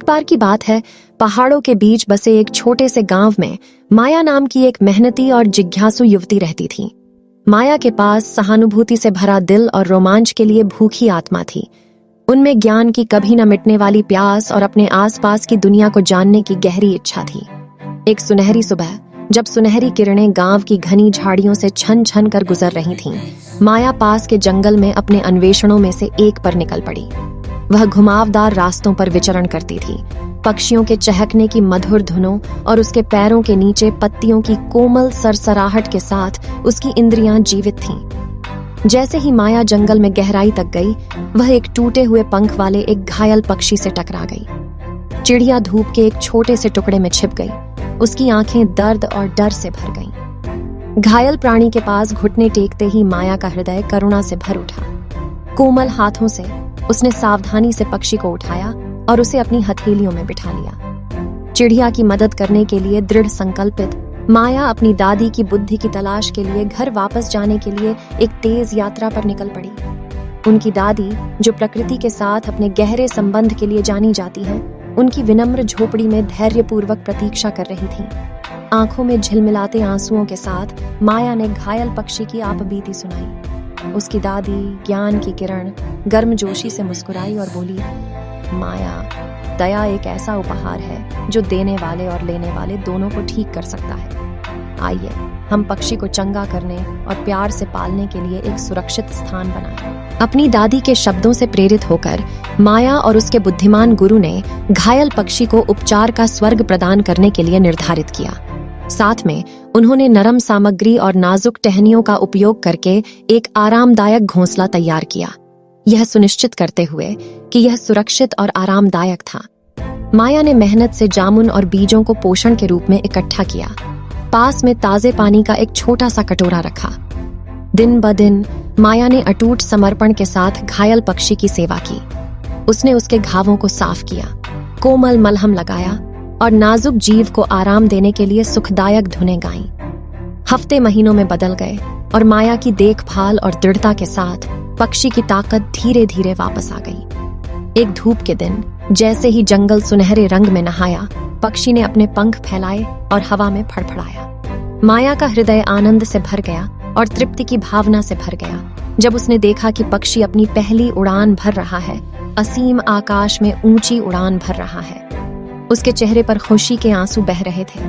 एक बार की बात है, पहाड़ों के बीच बसे एक छोटे से गांव में माया नाम की एक मेहनती और जिज्ञासु युवती रहती थी। माया के पास सहानुभूति से भरा दिल और रोमांच के लिए भूखी आत्मा थी। उनमें ज्ञान की कभी न मिटने वाली प्यास और अपने आसपास की दुनिया को जानने की गहरी इच्छा थी। एक सुनहरी सुबह, जब सुनहरी किरणें गांव की घनी झाड़ियों से छन छन कर गुजर रही थीं, माया पास के जंगल में अपने अन्वेषणों में से एक पर निकल पड़ी। वह घुमावदार रास्तों पर विचरण करती थी। पक्षियों के चहकने की मधुर धुनों और उसके पैरों के नीचे पत्तियों की कोमल सरसराहट के साथ उसकी इंद्रियां जीवित थीं। जैसे ही माया जंगल में गहराई तक गई, वह एक टूटे हुए पंख वाले एक घायल पक्षी से टकरा गई। चिड़िया धूप के एक छोटे से टुकड़े में छिप गई। उसकी आंखें दर्द और डर से भर गईं। घायल प्राणी के पास घुटने टेकते ही माया का हृदय करुणा से भर उठा। कोमल हाथों से उसने सावधानी से पक्षी को उठाया और उसे अपनी हथेलियों में बिठा लिया। चिड़िया की मदद करने के लिए दृढ़ संकल्पित माया अपनी दादी की बुद्धि की तलाश के लिए घर वापस जाने के लिए एक तेज यात्रा पर निकल पड़ी। उनकी दादी, जो प्रकृति के साथ अपने गहरे संबंध के लिए जानी जाती है, उनकी विनम्र झोपड़ी में धैर्यपूर्वक प्रतीक्षा कर रही थी। आंखों में झिलमिलाते आंसुओं के साथ माया ने घायल पक्षी की आपबीती सुनाई। उसकी दादी, ज्ञान की किरण, गर्मजोशी से मुस्कुराई और बोली, माया, दया एक ऐसा उपहार है जो देने वाले और लेने वाले दोनों को ठीक कर सकता है। आइए हम पक्षी को चंगा करने और प्यार से पालने के लिए एक सुरक्षित स्थान बनाएं। अपनी दादी के शब्दों से प्रेरित होकर माया और उसके बुद्धिमान गुरु ने घायल पक्षी को उपचार का स्वर्ग प्रदान करने के लिए निर्धारित किया। साथ में उन्होंने नरम सामग्री और नाजुक टहनियों का उपयोग करके एक आरामदायक घोंसला तैयार किया, यह सुनिश्चित करते हुए कि यह सुरक्षित और आरामदायक था। माया ने मेहनत से जामुन और बीजों को पोषण के रूप में इकट्ठा किया। पास में ताजे पानी का एक छोटा सा कटोरा रखा। दिन ब दिन माया ने अटूट समर्पण के साथ घायल पक्षी की सेवा की। उसने उसके घावों को साफ किया, कोमल मलहम लगाया और नाजुक जीव को आराम देने के लिए सुखदायक धुनें गाईं। हफ्ते महीनों में बदल गए और माया की देखभाल और दृढ़ता के साथ पक्षी की ताकत धीरे धीरे वापस आ गई। एक धूप के दिन, जैसे ही जंगल सुनहरे रंग में नहाया, पक्षी ने अपने पंख फैलाए और हवा में फड़फड़ाया। माया का हृदय आनंद से भर गया और तृप्ति की भावना से भर गया जब उसने देखा कि पक्षी अपनी पहली उड़ान भर रहा है, असीम आकाश में ऊंची उड़ान भर रहा है। उसके चेहरे पर खुशी के आंसू बह रहे थे।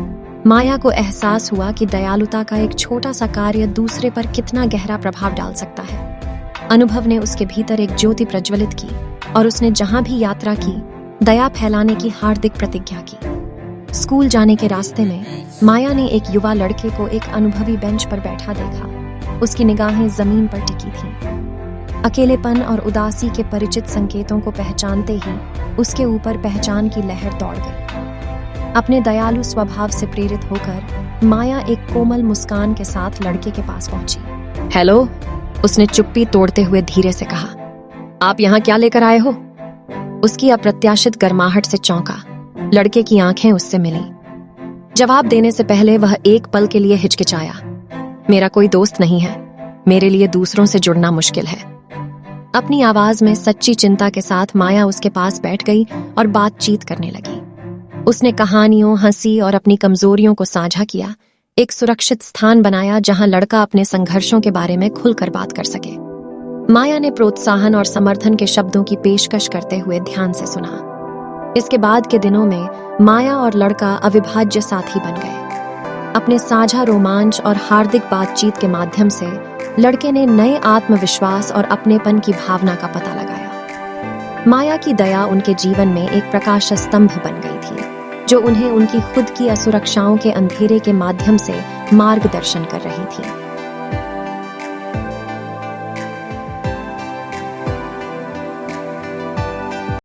माया को एहसास हुआ कि दयालुता का एक छोटा सा कार्य दूसरे पर कितना गहरा प्रभाव डाल सकता है। अनुभव ने उसके भीतर एक ज्योति प्रज्वलित की और उसने जहां भी यात्रा की, दया फैलाने की हार्दिक प्रतिज्ञा की। स्कूल जाने के रास्ते में माया ने एक युवा लड़के को एक अनुभवी बेंच पर बैठा देखा। उसकी निगाहें जमीन पर टिकी थीं। अकेलेपन और उदासी के परिचित संकेतों को पहचानते ही उसके ऊपर पहचान की लहर दौड़ गई। अपने दयालु स्वभाव से प्रेरित होकर माया एक कोमल मुस्कान के साथ लड़के के पास पहुंची। हेलो, उसने चुप्पी तोड़ते हुए धीरे से कहा। आप यहाँ क्या लेकर आए हो? उसकी अप्रत्याशित गर्माहट से चौंका। लड़के की आंखें उससे मिली। जवाब देने से पहले वह एक पल के लिए हिचकिचाया। मेरा कोई दोस्त नहीं है, मेरे लिए दूसरों से जुड़ना मुश्किल है। अपनी आवाज में सच्ची चिंता के साथ माया उसके पास बैठ गई और बातचीत करने लगी। उसने कहानियों, हंसी और अपनी कमजोरियों को साझा किया। एक सुरक्षित स्थान बनाया जहां लड़का अपने संघर्षों के बारे में खुलकर बात कर सके। माया ने प्रोत्साहन और समर्थन के शब्दों की पेशकश करते हुए ध्यान से सुना। इसके बाद के दिनों में माया और लड़का अविभाज्य साथी बन गए। अपने साझा रोमांच और हार्दिक बातचीत के माध्यम से लड़के ने नए आत्मविश्वास और अपनेपन की भावना का पता लगाया। माया की दया उनके जीवन में एक प्रकाश स्तंभ बन गई थी, जो उन्हें उनकी खुद की असुरक्षाओं के अंधेरे के माध्यम से मार्गदर्शन कर रही थी।